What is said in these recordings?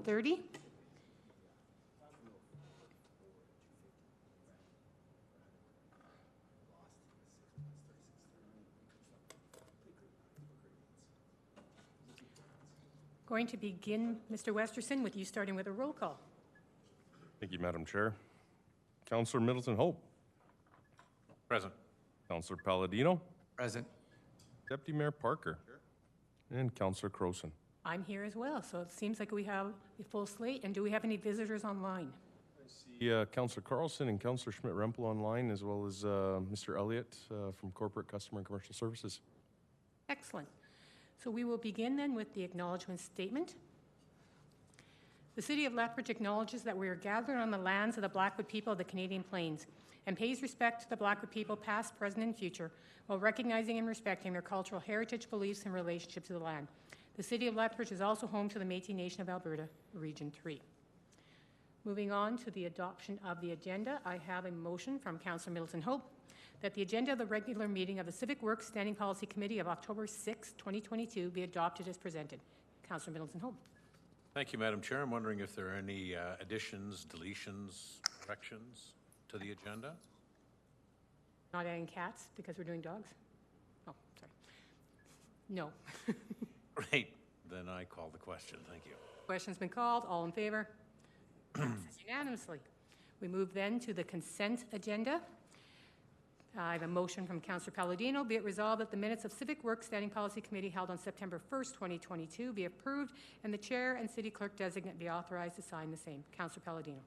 1:30. Going to begin, Mr. Westerson, with you starting with a roll call. Thank you, Madam Chair. Councillor Middleton Hope. Present. Councillor Palladino. Present. Deputy Mayor Parker. Here. And Councillor Croson. I'm here as well, so it seems like we have a full slate. And do we have any visitors online? I see Councillor Carlson and Councillor Schmidt-Rempel online, as well as Mr. Elliott from Corporate Customer and Commercial Services. Excellent. So we will begin then with the acknowledgement statement. The City of Lethbridge acknowledges that we are gathered on the lands of the Blackfoot people of the Canadian Plains and pays respect to the Blackfoot people past, present, and future, while recognizing and respecting their cultural heritage, beliefs, and relationship to the land. The City of Lethbridge is also home to the Métis Nation of Alberta, Region 3. Moving on to the adoption of the agenda, I have a motion from Councillor Middleton Hope that the agenda of the regular meeting of the Civic Works Standing Policy Committee of October 6, 2022 be adopted as presented. Councillor Middleton Hope. Thank you, Madam Chair. I'm wondering if there are any additions, deletions, corrections to the agenda? Not adding cats because we're doing dogs? Oh, sorry. No. Great. Then I call the question. Thank you. Question's been called. All in favor? Passes unanimously. We move then to the consent agenda. I have a motion from Councillor Palladino. Be it resolved that the minutes of Civic Works Standing Policy Committee held on September 1st, 2022 be approved and the Chair and City Clerk designate be authorized to sign the same. Councillor Palladino.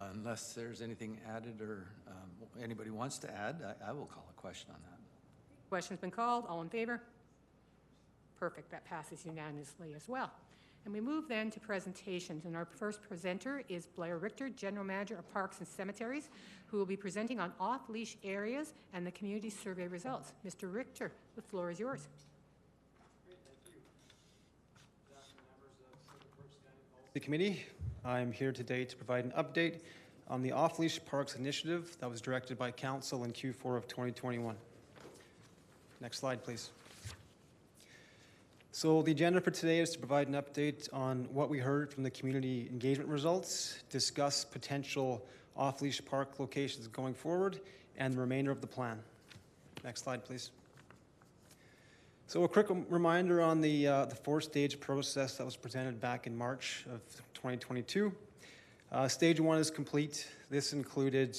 Unless there's anything added or anybody wants to add, I will call a question on that. Question's been called. All in favor? Perfect. That passes unanimously as well. And we move then to presentations. And our first presenter is Blair Richter, General Manager of Parks and Cemeteries, who will be presenting on off-leash areas and the community survey results. Mr. Richter, the floor is yours. Great, thank you. Good afternoon, members of Civic Works Standing Policy Committee. I'm here today to provide an update on the off-leash parks initiative that was directed by Council in Q4 of 2021. Next slide, please. So the agenda for today is to provide an update on what we heard from the community engagement results, discuss potential off-leash park locations going forward, and the remainder of the plan. Next slide, please. So a quick reminder on the four-stage process that was presented back in March of 2022. Stage one is complete. This included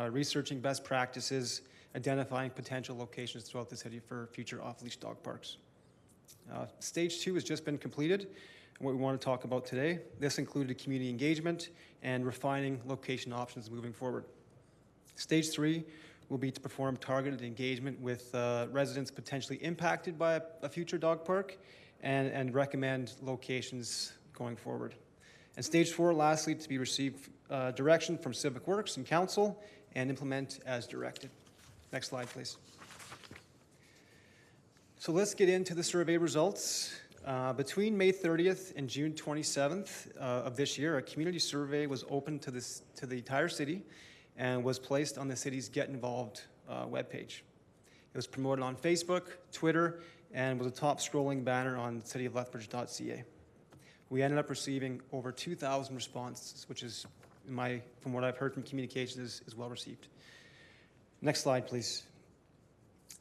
researching best practices, identifying potential locations throughout the city for future off-leash dog parks. Stage two has just been completed, and what we want to talk about today. This included community engagement and refining location options moving forward. Stage three will be to perform targeted engagement with residents potentially impacted by a future dog park and recommend locations going forward. And stage four, lastly, to be receive direction from Civic Works and Council and implement as directed. Next slide, please. So let's get into the survey results. Between May 30th and June 27th of this year, a community survey was open to the entire city and was placed on the city's Get Involved webpage. It was promoted on Facebook, Twitter, and was a top scrolling banner on cityoflethbridge.ca. We ended up receiving over 2,000 responses, which is, from what I've heard from communications, is well received. Next slide, please.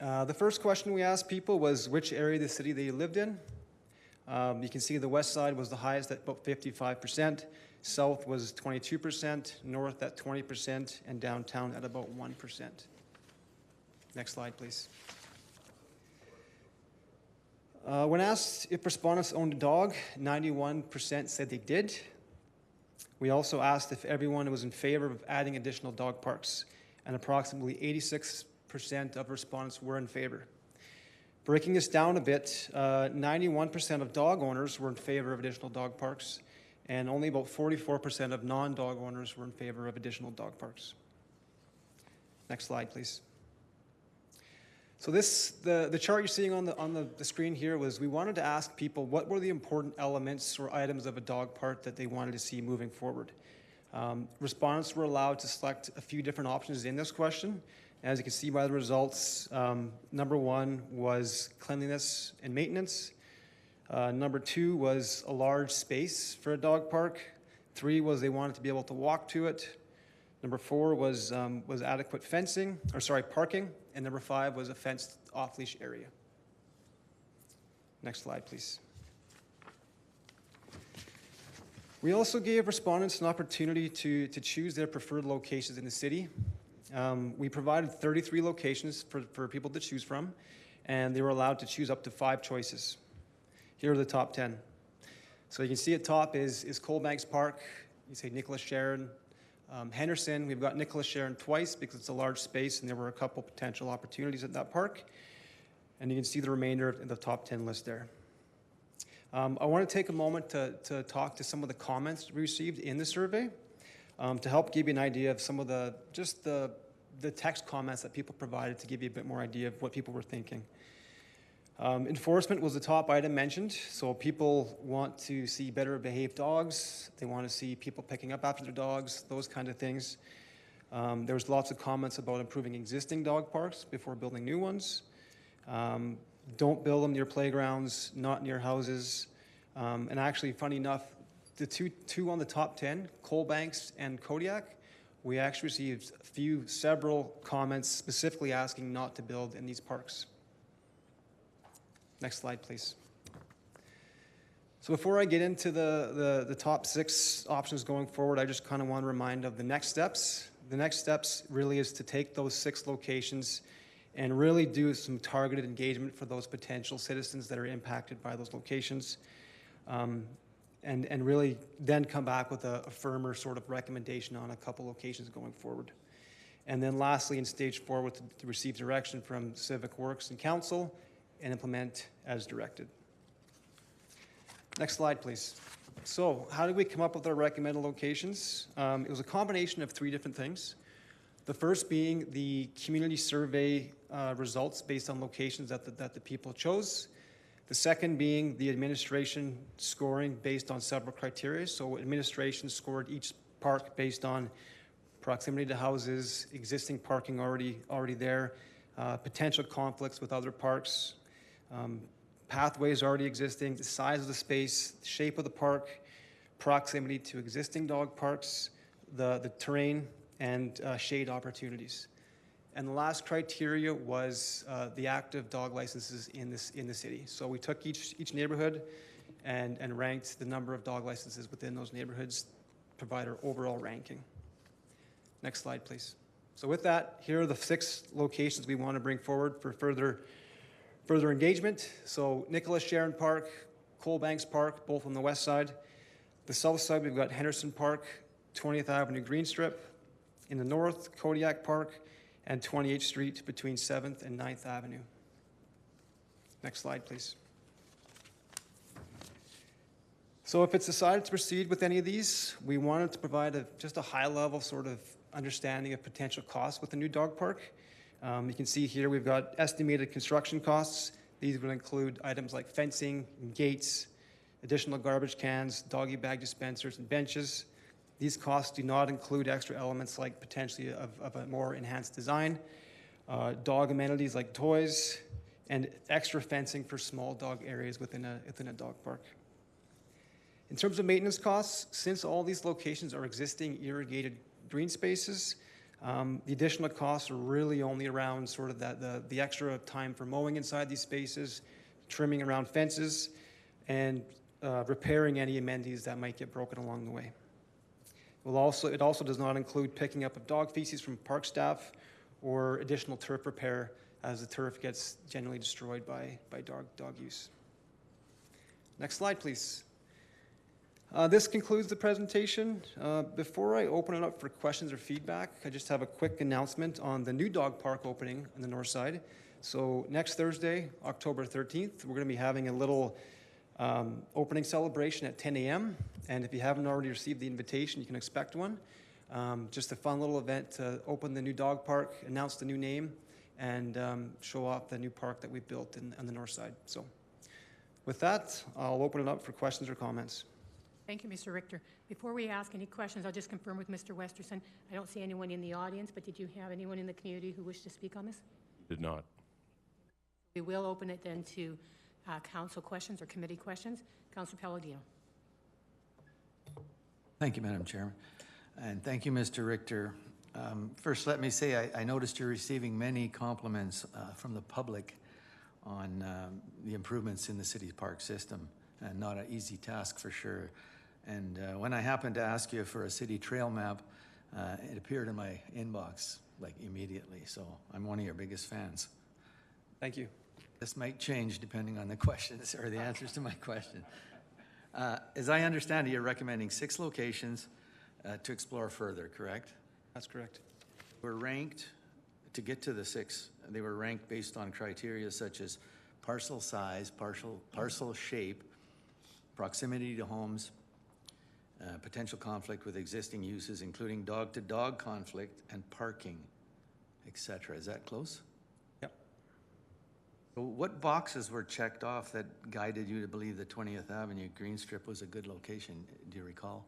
The first question we asked people was which area of the city they lived in. You can see the west side was the highest at about 55%, south was 22%, north at 20%, and downtown at about 1%. Next slide, please. When asked if respondents owned a dog, 91% said they did. We also asked if everyone was in favor of adding additional dog parks, and approximately 86% of respondents were in favor. Breaking this down a bit, 91% of dog owners were in favor of additional dog parks, and only about 44% of non-dog owners were in favor of additional dog parks. Next slide, please. So the chart you're seeing on the screen here was we wanted to ask people what were the important elements or items of a dog park that they wanted to see moving forward. Respondents were allowed to select a few different options in this question. As you can see by the results, number one was cleanliness and maintenance. Number 2 was a large space for a dog park. 3 was they wanted to be able to walk to it. Number 4 was adequate parking. And number 5 was a fenced off-leash area. Next slide, please. We also gave respondents an opportunity to choose their preferred locations in the city. We provided 33 locations for people to choose from, and they were allowed to choose up to 5 choices. Here are the top 10. So you can see at top is Coalbanks Park. You say Nicholas Sharon. Henderson, we've got Nicholas Sharon twice because it's a large space and there were a couple potential opportunities at that park. And you can see the remainder of the top 10 list there. I want to take a moment to talk to some of the comments we received in the survey to help give you an idea of some of the text comments that people provided to give you a bit more idea of what people were thinking. Enforcement was the top item mentioned. So people want to see better behaved dogs. They want to see people picking up after their dogs, those kind of things. There was lots of comments about improving existing dog parks before building new ones. Don't build them near playgrounds, not near houses. And actually, funny enough, the two on the top 10, Coalbanks and Kodiak, we actually received several comments specifically asking not to build in these parks. Next slide, please. So before I get into the top 6 options going forward, I just kind of want to remind of the next steps. The next steps really is to take those 6 locations and really do some targeted engagement for those potential citizens that are impacted by those locations, and really then come back with a firmer sort of recommendation on a couple locations going forward. And then lastly, in stage 4, to receive direction from Civic Works and Council and implement as directed. Next slide, please. So how did we come up with our recommended locations? It was a combination of 3 different things. The first being the community survey results based on locations that the people chose. The second being the administration scoring based on several criteria. So administration scored each park based on proximity to houses, existing parking already there, potential conflicts with other parks, pathways already existing, the size of the space, the shape of the park, proximity to existing dog parks, the terrain, and shade opportunities. And the last criteria was the active dog licenses in the city. So we took each neighborhood and ranked the number of dog licenses within those neighborhoods, provide our overall ranking. Next slide, please. So with that, here are the 6 locations we want to bring forward for further engagement. So Nicholas Sharon Park, Coalbanks Park, both on the west side. The south side, we've got Henderson Park, 20th Avenue Green Strip. In the north, Kodiak Park, and 28th Street between 7th and 9th Avenue. Next slide, please. So if it's decided to proceed with any of these, we wanted to provide just a high-level sort of understanding of potential costs with the new dog park. You can see here we've got estimated construction costs. These would include items like fencing, and gates, additional garbage cans, doggy bag dispensers, and benches. These costs do not include extra elements like potentially of a more enhanced design, dog amenities like toys, and extra fencing for small dog areas within a dog park. In terms of maintenance costs, since all these locations are existing irrigated green spaces, the additional costs are really only around sort of the extra time for mowing inside these spaces, trimming around fences, and repairing any amenities that might get broken along the way. It also does not include picking up of dog feces from park staff or additional turf repair, as the turf gets generally destroyed by dog use. Next slide, please. This concludes the presentation. Before I open it up for questions or feedback, I just have a quick announcement on the new dog park opening on the north side. So next Thursday, October 13th, we're going to be having a little opening celebration at 10 a.m. And if you haven't already received the invitation, you can expect one. Just a fun little event to open the new dog park, announce the new name, and show off the new park that we built on the north side. So with that, I'll open it up for questions or comments. Thank you, Mr. Richter. Before we ask any questions, I'll just confirm with Mr. Westerson. I don't see anyone in the audience, but did you have anyone in the community who wished to speak on this? Did not. We will open it then to council questions or committee questions. Councilor Palladino. Thank you, Madam Chairman. And thank you, Mr. Richter. First, let me say I noticed you're receiving many compliments from the public on the improvements in the city park system, and not an easy task for sure. And when I happened to ask you for a city trail map, it appeared in my inbox like immediately, so I'm one of your biggest fans. Thank you. This might change depending on the questions or the answers to my question. As I understand it, you're recommending 6 locations to explore further, correct? That's correct. We're ranked, to get to the 6, they were ranked based on criteria such as parcel size, parcel shape, proximity to homes, potential conflict with existing uses, including dog-to-dog conflict and parking, etc. Is that close? Yep. So what boxes were checked off that guided you to believe the 20th Avenue Green Strip was a good location? Do you recall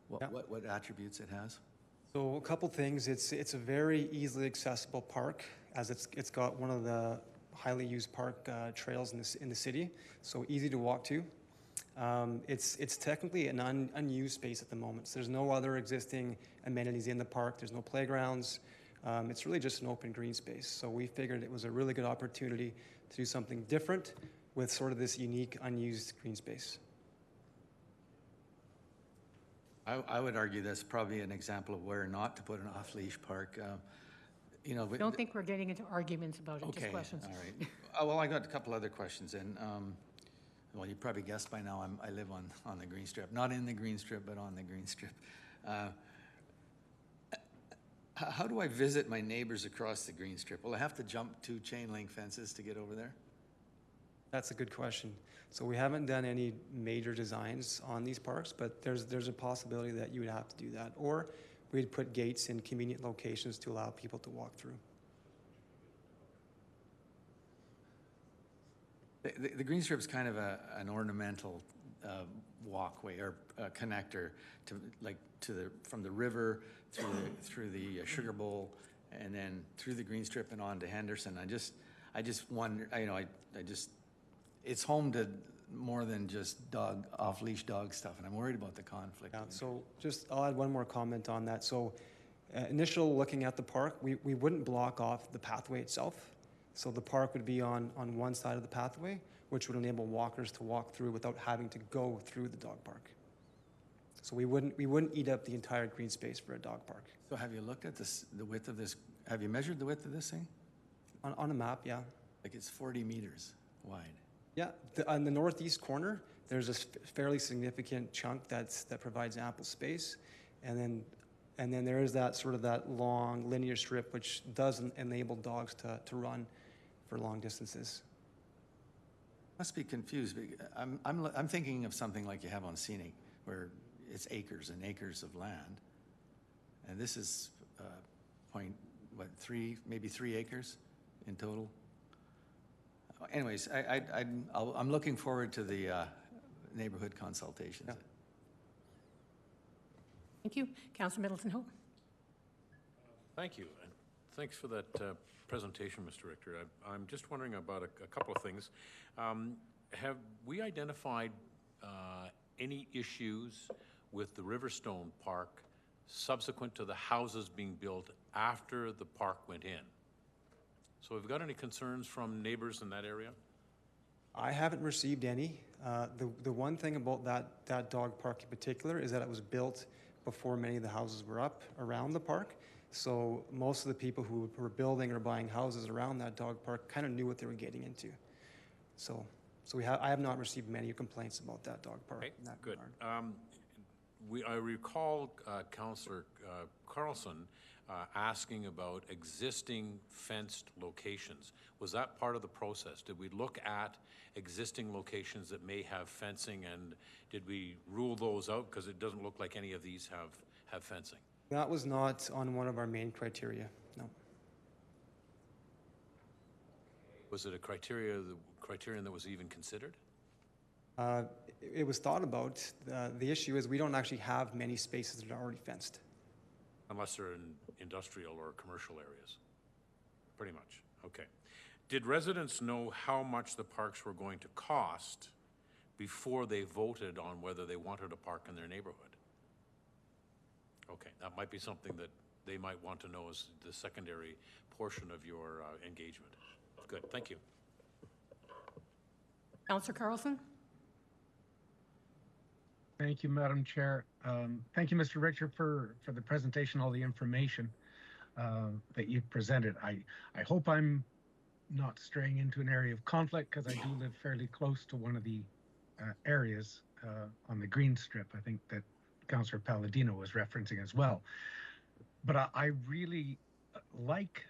what attributes it has? So a couple things. It's a very easily accessible park, as it's got one of the highly used park trails in the city, so easy to walk to. It's technically an unused space at the moment. So there's no other existing amenities in the park. There's no playgrounds. It's really just an open green space. So we figured it was a really good opportunity to do something different with sort of this unique unused green space. I would argue that's probably an example of where not to put an off-leash park. You know, Don't think we're getting into arguments about it, okay, just questions. all right. Well, I got a couple other questions, and well, you probably guessed by now I live on the Green Strip, not in the Green Strip, but on the Green Strip. How do I visit my neighbors across the Green Strip? Will I have to jump 2 chain link fences to get over there? That's a good question. So we haven't done any major designs on these parks, but there's a possibility that you would have to do that. Or we'd put gates in convenient locations to allow people to walk through. The Green Strip is kind of an ornamental walkway or connector from the river through the Sugar Bowl, and then through the Green Strip and on to Henderson. I just wonder, it's home to more than just off-leash dog stuff, and I'm worried about the conflict. Yeah, so I'll add one more comment on that. So initial looking at the park, we wouldn't block off the pathway itself. So the park would be on one side of the pathway, which would enable walkers to walk through without having to go through the dog park. So we wouldn't eat up the entire green space for a dog park. So have you looked at the width of this? Have you measured the width of this thing? On a map, yeah. Like it's 40 meters wide. Yeah, on the northeast corner, there's a fairly significant chunk that provides ample space, and then there is that sort of that long linear strip which doesn't enable dogs to run for long distances. Must be confused. I'm thinking of something like you have on Scenic, where it's acres and acres of land, and this is maybe 3 acres in total. Anyways, I'm looking forward to the neighborhood consultations. Yeah. Thank you. Councilor Middleton-Hope. Thank you, and thanks for that presentation, Mr. Richter. I'm just wondering about a couple of things. Have we identified any issues with the Riverstone Park subsequent to the houses being built after the park went in? So have we got any concerns from neighbors in that area? I haven't received any. The one thing about that dog park in particular is that it was built before many of the houses were up around the park. So most of the people who were building or buying houses around that dog park kind of knew what they were getting into. So I have not received many complaints about that dog park. Okay, in that good. regard. I recall Councillor Carlson asking about existing fenced locations. Was that part of the process? Did we look at existing locations that may have fencing, and did we rule those out? Because it doesn't look like any of these have fencing. That was not on one of our main criteria, no. Was it a criterion that was even considered? It was thought about. The issue is we don't actually have many spaces that are already fenced. Unless they're in industrial or commercial areas. Pretty much. Okay. Did residents know how much the parks were going to cost before they voted on whether they wanted a park in their neighborhood? Okay, that might be something that they might want to know as the secondary portion of your engagement. Good, thank you. Councillor Carlson? Thank you, Madam Chair. Thank you, Mr. Richter, for the presentation, all the information that you've presented. I hope I'm not straying into an area of conflict, because I do live fairly close to one of the areas on the green strip, I think that Councillor Palladino was referencing as well. But I really like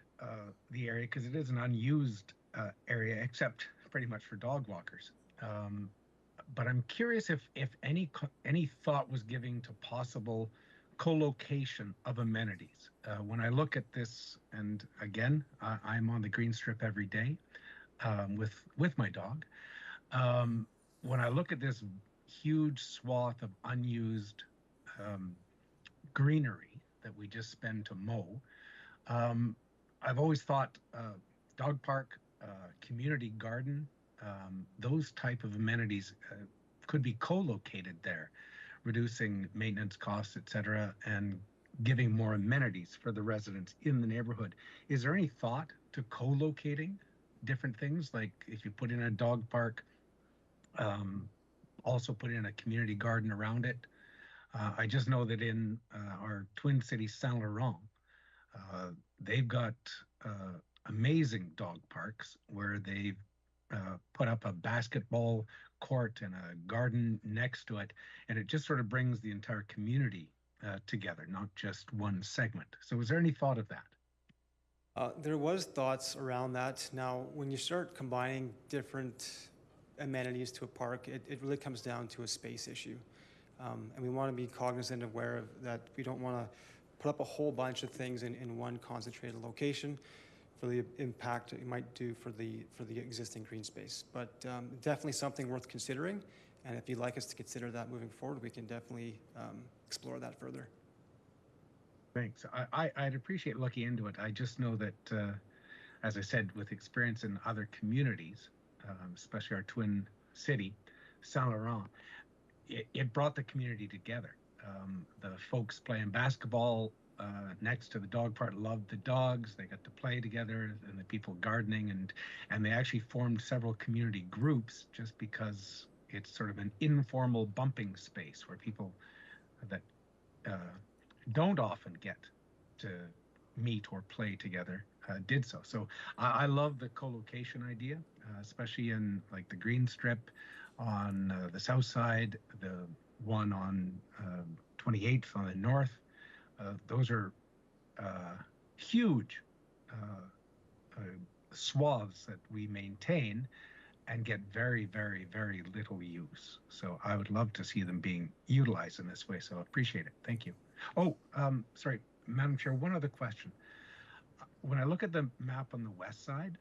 the area because it is an unused area, except pretty much for dog walkers. But I'm curious if any thought was given to possible co-location of amenities. When I look at this, and again, I'm on the green strip every day with my dog. When I look at this huge swath of unused greenery that we just spend to mow, I've always thought dog park, community garden, those type of amenities could be co-located there, reducing maintenance costs, et cetera, and giving more amenities for the residents in the neighborhood. Is there any thought to co-locating different things? Like if you put in a dog park, also put in a community garden around it. I just know that in our twin city, Saint Laurent, they've got amazing dog parks where they've put up a basketball court and a garden next to it, and it just sort of brings the entire community together, not just one segment. So was there any thought of that? There was thoughts around that. Now, when you start combining different amenities to a park, it really comes down to a space issue. And we want to be cognizant, aware of that. We don't want to put up a whole bunch of things in one concentrated location for the impact it might do for the existing green space. But definitely something worth considering. And if you'd like us to consider that moving forward, we can definitely explore that further. Thanks. I'd appreciate looking into it. I just know that, as I said, with experience in other communities, especially our twin city, Saint Laurent, it brought the community together. The folks playing basketball next to the dog park loved the dogs. They got to play together, and the people gardening, and they actually formed several community groups just because it's sort of an informal bumping space where people that don't often get to meet or play together did so. So I love the co-location idea, especially in like the green strip on the south side, the one on 28th on the north. Those are huge swaths that we maintain and get very, very, very little use. So I would love to see them being utilized in this way. So I appreciate it. Thank you. Oh, sorry, Madam Chair, one other question. When I look at the map on the west side,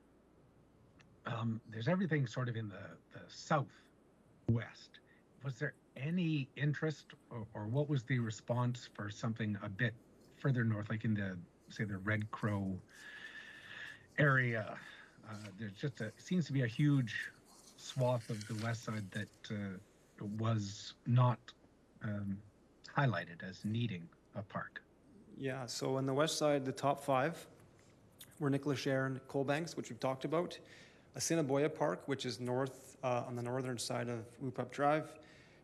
there's everything sort of in the southwest. Was there any interest, or what was the response for something a bit further north, like in the, say, the Red Crow area? There's just seems to be a huge swath of the west side that was not highlighted as needing a park. Yeah, so on the west side, the top five were Nicola Sharon, Coalbanks, which we've talked about, Assiniboia Park, which is north on the northern side of Whoop-Up Drive,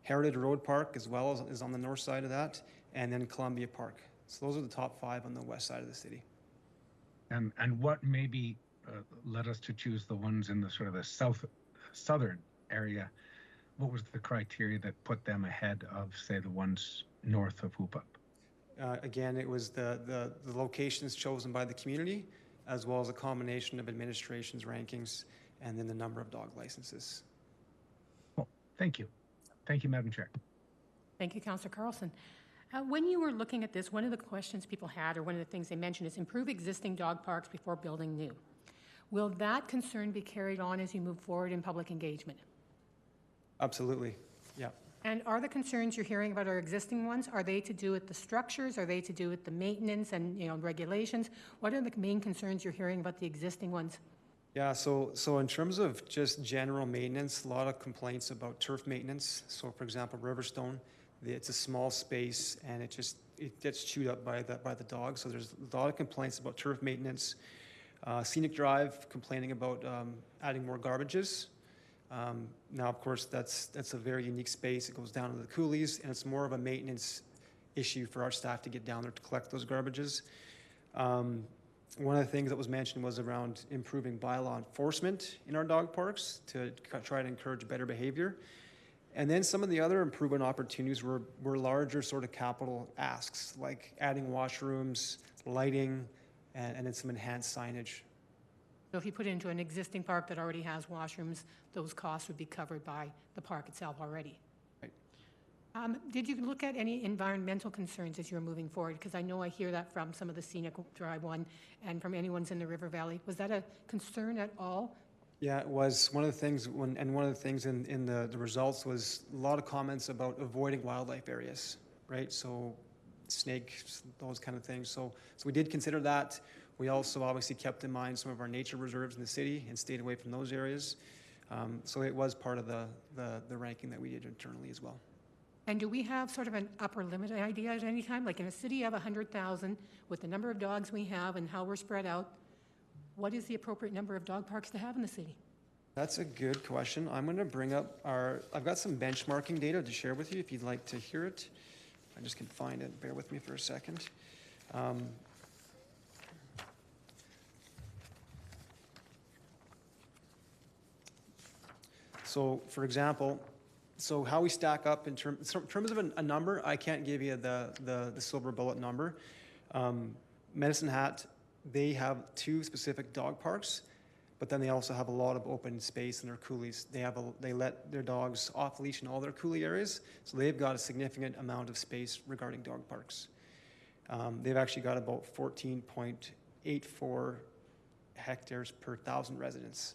Heritage Road Park as well is on the north side of that, and then Columbia Park. So those are the top five on the west side of the city. And what maybe led us to choose the ones in the sort of the southern area? What was the criteria that put them ahead of, say, the ones north of Whoop-Up? Again, it was the locations chosen by the community, as well as a combination of administration's rankings and then the number of dog licenses. Well, thank you. Thank you, Madam Chair. Thank you, Councillor Carlson. When you were looking at this, one of the questions people had, or one of the things they mentioned, is improve existing dog parks before building new. Will that concern be carried on as you move forward in public engagement? Absolutely, yeah. And are the concerns you're hearing about our existing ones, are they to do with the structures? Are they to do with the maintenance and regulations? What are the main concerns you're hearing about the existing ones? Yeah, so in terms of just general maintenance, a lot of complaints about turf maintenance. So for example, Riverstone, it's a small space and it gets chewed up by the dog. So there's a lot of complaints about turf maintenance. Scenic Drive complaining about adding more garbages. Now, of course, that's a very unique space. It goes down to the coulees, and it's more of a maintenance issue for our staff to get down there to collect those garbages. One of the things that was mentioned was around improving bylaw enforcement in our dog parks to try to encourage better behavior. And then some of the other improvement opportunities were larger sort of capital asks, like adding washrooms, lighting, and then some enhanced signage. So if you put it into an existing park that already has washrooms, those costs would be covered by the park itself already. Right. Did you look at any environmental concerns as you were moving forward? Because I know I hear that from some of the Scenic Drive one and from anyone's in the River Valley. Was that a concern at all? Yeah, it was. One of the things, in the results was a lot of comments about avoiding wildlife areas, right? So snakes, those kind of things. So we did consider that. We also obviously kept in mind some of our nature reserves in the city and stayed away from those areas. So it was part of the ranking that we did internally as well. And do we have sort of an upper limit idea at any time? Like in a city of 100,000, with the number of dogs we have and how we're spread out, what is the appropriate number of dog parks to have in the city? That's a good question. I'm going to bring up I've got some benchmarking data to share with you if you'd like to hear it. I just can find it. Bear with me for a second. So, for example, how we stack up in terms of a number, I can't give you the silver bullet number. Medicine Hat, they have 2 specific dog parks, but then they also have a lot of open space in their coulees. They let their dogs off leash in all their coulee areas, so they've got a significant amount of space regarding dog parks. They've actually got about 14.84 hectares per 1,000 residents.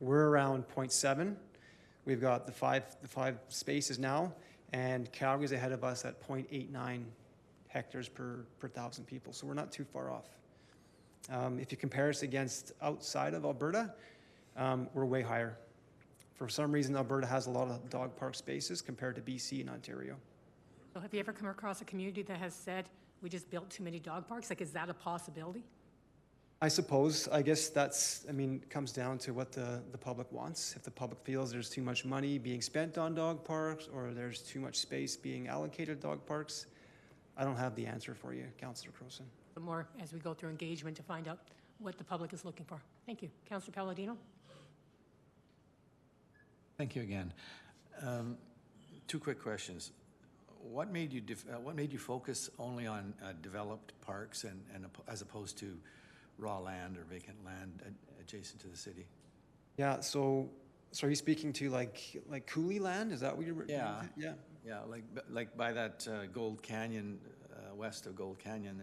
We're around 0.7. We've got the five spaces now, and Calgary's ahead of us at 0.89 hectares per 1,000 people, so we're not too far off. If you compare us against outside of Alberta, we're way higher. For some reason, Alberta has a lot of dog park spaces compared to BC and Ontario. So have you ever come across a community that has said, we just built too many dog parks? Like, is that a possibility? I suppose. I guess it comes down to what the public wants. If the public feels there's too much money being spent on dog parks or there's too much space being allocated to dog parks, I don't have the answer for you, Councillor Crowson. But more as we go through engagement to find out what the public is looking for. Thank you. Councillor Palladino? Thank you again. 2 quick questions. What made you focus only on developed parks and as opposed to raw land or vacant land adjacent to the city? Yeah. So are you speaking to like coulee land? Is that what you're? Yeah. Yeah. Yeah. Like by that Gold Canyon, west of Gold Canyon,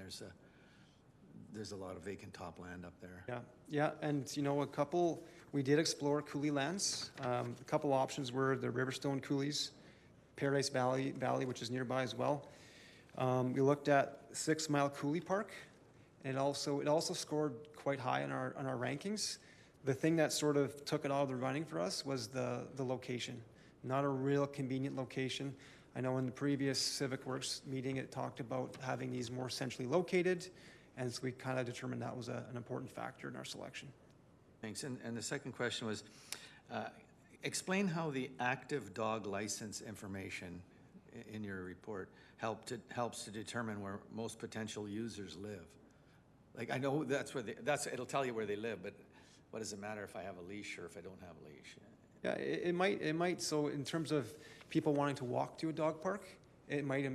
there's a lot of vacant top land up there. Yeah. Yeah. And we did explore coulee lands. A couple options were the Riverstone coulees, Paradise Valley, which is nearby as well. We looked at 6 Mile Coulee Park, and it also scored quite high on our rankings. The thing that sort of took it out of the running for us was the location. Not a real convenient location. I know in the previous Civic Works meeting, it talked about having these more centrally located, and so we kind of determined that was an important factor in our selection. Thanks. And the second question was, explain how the active dog license information in your report helps to determine where most potential users live. Like, I know it'll tell you where they live, but what does it matter if I have a leash or if I don't have a leash? Yeah, it might. So in terms of people wanting to walk to a dog park, it might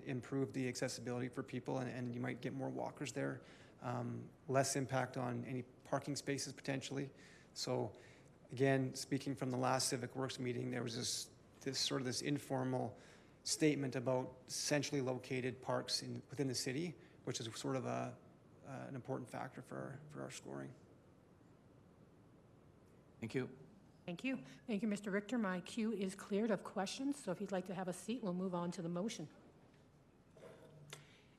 improve the accessibility for people, and you might get more walkers there. Less impact on any parking spaces potentially. So again, speaking from the last Civic Works meeting, there was this informal statement about centrally located parks within the city, which is sort of an important factor for our scoring. Thank you. Thank you. Thank you, Mr. Richter. My queue is cleared of questions, so if you'd like to have a seat, we'll move on to the motion.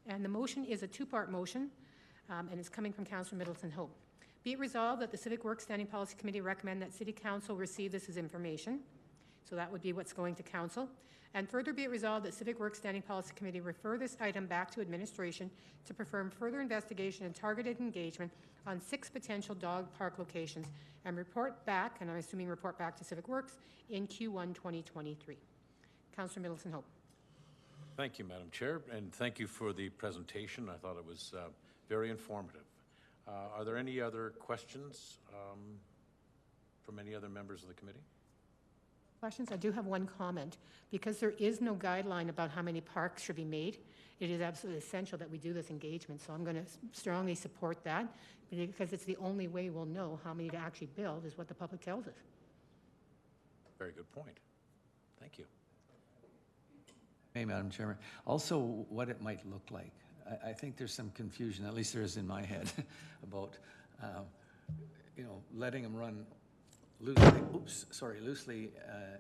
And the motion is a 2-part motion, and it's coming from Councillor Middleton Hope. Be it resolved that the Civic Works Standing Policy Committee recommend that City Council receive this as information. So that would be what's going to Council. And further be it resolved that Civic Works Standing Policy Committee refer this item back to administration to perform further investigation and targeted engagement on 6 potential dog park locations and report back, and I'm assuming report back to Civic Works, in Q1 2023. Councillor Middleton Hope. Thank you, Madam Chair, and thank you for the presentation. I thought it was very informative. Are there any other questions from any other members of the committee? Questions? I do have one comment. Because there is no guideline about how many parks should be made, it is absolutely essential that we do this engagement. So I'm going to strongly support that, because it's the only way we'll know how many to actually build is what the public tells us. Very good point. Thank you. Hey, Madam Chairman. Also, what it might look like. I think there's some confusion, at least there is in my head, about, letting them run loosely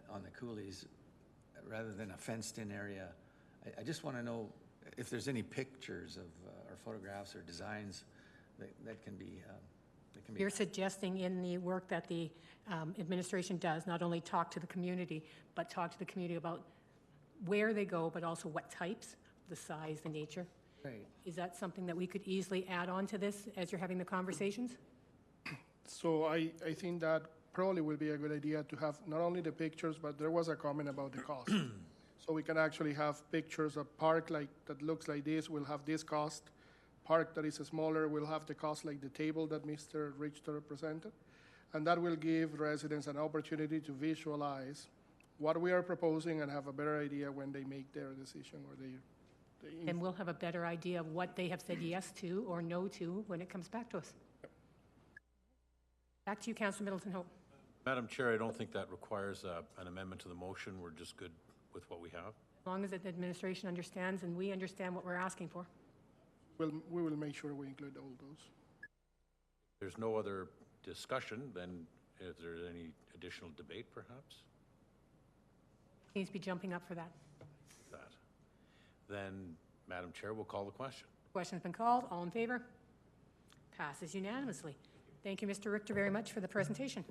on the coulees rather than a fenced-in area. I just want to know if there's any pictures of or photographs or designs that can be. You're suggesting in the work that the administration does, not only talk to the community, but talk to the community about where they go, but also what types, the size, the nature. Right. Is that something that we could easily add on to this as you're having the conversations? So I think that probably will be a good idea to have not only the pictures, but there was a comment about the cost. So we can actually have pictures of park that looks like this will have this cost. Park that is smaller will have the cost like the table that Mr. Richter presented. And that will give residents an opportunity to visualize what we are proposing and have a better idea when they make their decision or And we'll have a better idea of what they have said yes to or no to when it comes back to us. Back to you, Councillor Middleton Hope. Madam Chair, I don't think that requires an amendment to the motion. We're just good with what we have. As long as the administration understands and we understand what we're asking for. we will make sure we include all those. There's no other discussion, then is there any additional debate, perhaps? Needs to be jumping up for that. Then, Madam Chair, we'll call the question. Question's been called. All in favor? Passes unanimously. Thank you, Mr. Richter, very much for the presentation.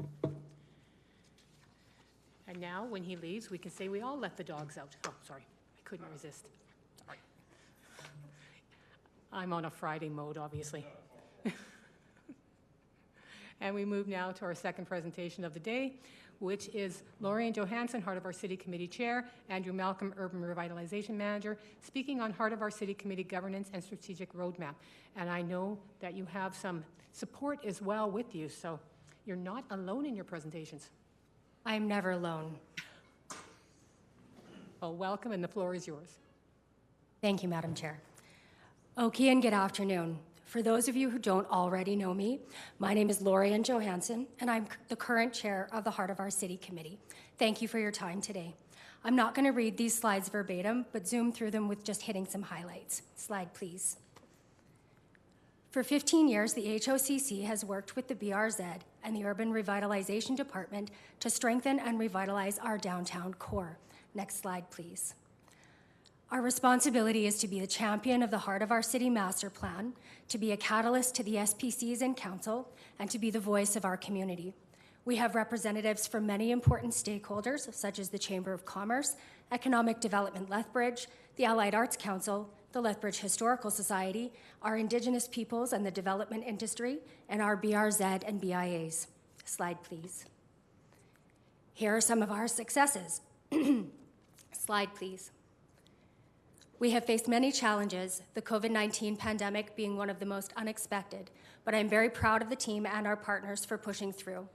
And now, when he leaves, we can say we all let the dogs out. Oh, sorry. I couldn't resist. Sorry. I'm on a Friday mode, obviously. And we move now to our second presentation of the day, which is Lorian Johansson, Heart of Our City Committee Chair, Andrew Malcolm, Urban Revitalization Manager, speaking on Heart of Our City Committee Governance and Strategic Roadmap. And I know that you have some support as well with you, so you're not alone in your presentations. I'm never alone. Well, welcome, and the floor is yours. Thank you, Madam Chair. Okay, and good afternoon. For those of you who don't already know me, my name is Lorian Johansson, and I'm the current chair of the Heart of Our City Committee. Thank you for your time today. I'm not going to read these slides verbatim, but zoom through them with just hitting some highlights. Slide, please. For 15 years, the HOCC has worked with the BRZ and the Urban Revitalization Department to strengthen and revitalize our downtown core. Next slide, please. Our responsibility is to be the champion of the Heart of Our City Master Plan, to be a catalyst to the SPCs and Council, and to be the voice of our community. We have representatives from many important stakeholders, such as the Chamber of Commerce, Economic Development Lethbridge, the Allied Arts Council, the Lethbridge Historical Society, our Indigenous peoples and the development industry, and our BRZ and BIAs. Slide, please. Here are some of our successes. Slide, please. We have faced many challenges, the COVID-19 pandemic being one of the most unexpected, but I'm very proud of the team and our partners for pushing through.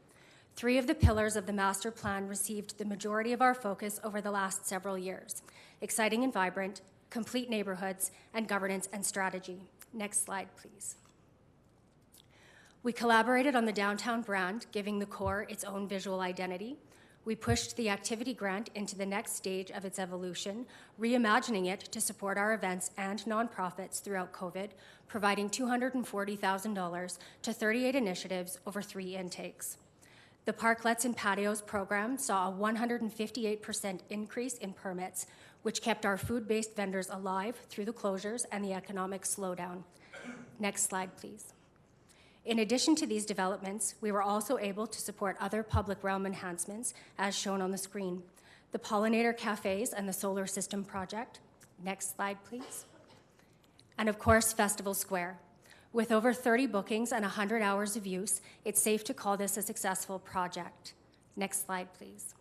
3 of the pillars of the master plan received the majority of our focus over the last several years: exciting and vibrant, complete neighborhoods, and governance and strategy. Next slide, please. We collaborated on the downtown brand, giving the core its own visual identity. We pushed the activity grant into the next stage of its evolution, reimagining it to support our events and nonprofits throughout COVID, providing $240,000 to 38 initiatives over 3 intakes. The Parklets and Patios program saw a 158% increase in permits, which kept our food-based vendors alive through the closures and the economic slowdown. Next slide, please. In addition to these developments, we were also able to support other public realm enhancements, as shown on the screen. The pollinator cafes and the solar system project. Next slide, please. And of course, Festival Square. With over 30 bookings and 100 hours of use, it's safe to call this a successful project. Next slide, please.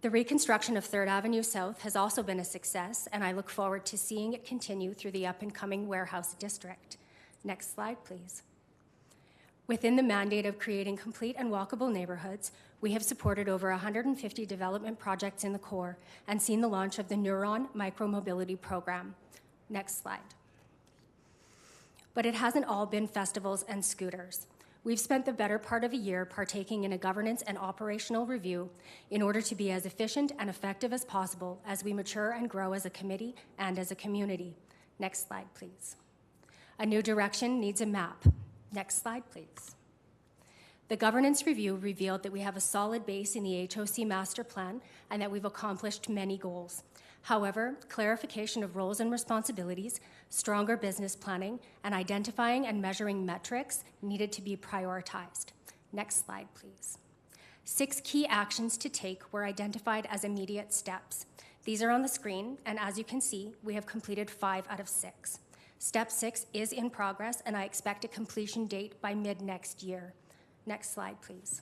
The reconstruction of 3rd Avenue South has also been a success, and I look forward to seeing it continue through the up-and-coming warehouse district. Next slide, please. Within the mandate of creating complete and walkable neighborhoods, we have supported over 150 development projects in the core and seen the launch of the Neuron Micromobility Program. Next slide. But it hasn't all been festivals and scooters. We've spent the better part of a year partaking in a governance and operational review in order to be as efficient and effective as possible as we mature and grow as a committee and as a community. Next slide, please. A new direction needs a map. Next slide, please. The governance review revealed that we have a solid base in the HOC master plan and that we've accomplished many goals. However, clarification of roles and responsibilities, stronger business planning, and identifying and measuring metrics needed to be prioritized. Next slide, please. 6 key actions to take were identified as immediate steps. These are on the screen, and as you can see, we have completed 5 out of 6. Step 6 is in progress, and I expect a completion date by mid-next year. Next slide, please.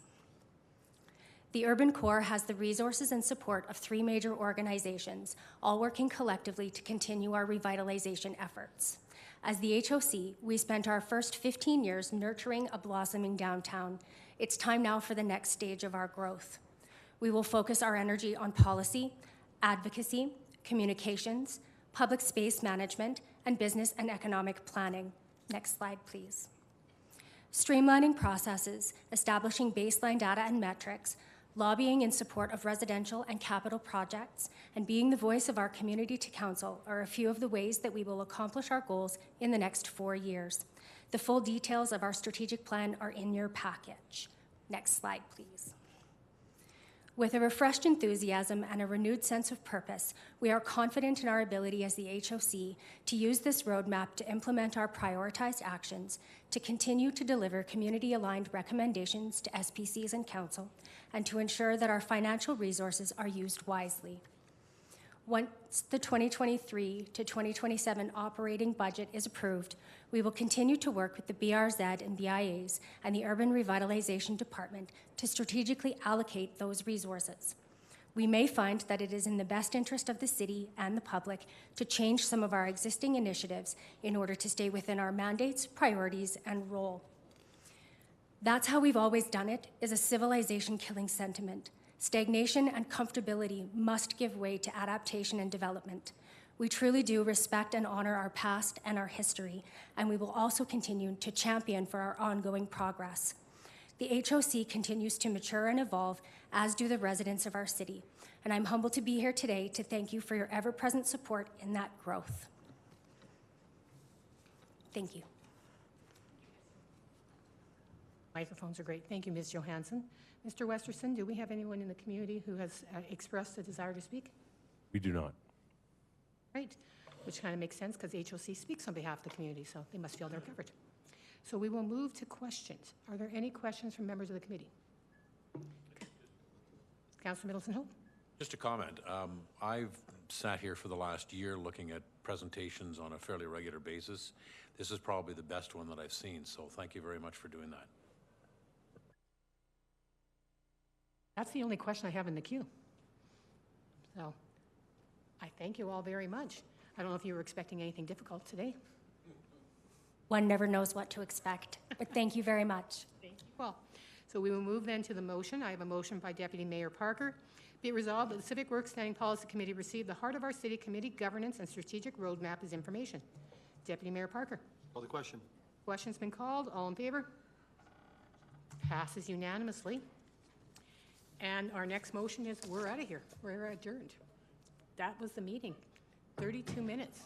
The Urban Core has the resources and support of 3 major organizations, all working collectively to continue our revitalization efforts. As the HOC, we spent our first 15 years nurturing a blossoming downtown. It's time now for the next stage of our growth. We will focus our energy on policy, advocacy, communications, public space management, and business and economic planning. Next slide, please. Streamlining processes, establishing baseline data and metrics, lobbying in support of residential and capital projects, and being the voice of our community to council are a few of the ways that we will accomplish our goals in the next 4 years. The full details of our strategic plan are in your package. Next slide, please. With a refreshed enthusiasm and a renewed sense of purpose, we are confident in our ability as the HOC to use this roadmap to implement our prioritized actions, to continue to deliver community-aligned recommendations to SPCs and council, and to ensure that our financial resources are used wisely. Once the 2023 to 2027 operating budget is approved, we will continue to work with the BRZ and BIAs and the Urban Revitalization Department to strategically allocate those resources. We may find that it is in the best interest of the city and the public to change some of our existing initiatives in order to stay within our mandates, priorities, and role. That's how we've always done it, is a civilization-killing sentiment. Stagnation and comfortability must give way to adaptation and development. We truly do respect and honor our past and our history, and we will also continue to champion for our ongoing progress. The HOC continues to mature and evolve, as do the residents of our city, and I'm humbled to be here today to thank you for your ever-present support in that growth. Thank you. Microphones are great. Thank you, Ms. Johansson. Mr. Westerson, do we have anyone in the community who has expressed a desire to speak? We do not. Right, which kind of makes sense because HOC speaks on behalf of the community, so they must feel they're covered. So we will move to questions. Are there any questions from members of the committee? Councillor Middleton-Hope? Just a comment. I've sat here for the last year looking at presentations on a fairly regular basis. This is probably the best one that I've seen, so thank you very much for doing that. That's the only question I have in the queue. So I thank you all very much. I don't know if you were expecting anything difficult today. One never knows what to expect, but thank you very much. Thank you. Well, so we will move then to the motion. I have a motion by Deputy Mayor Parker. Be it resolved that the Civic Works Standing Policy Committee receive the Heart of Our City Committee Governance and Strategic Roadmap as information. Deputy Mayor Parker. Call the question. Question's been called. All in favor? Passes unanimously. And our next motion is we're out of here. We're adjourned. That was the meeting. 32 minutes.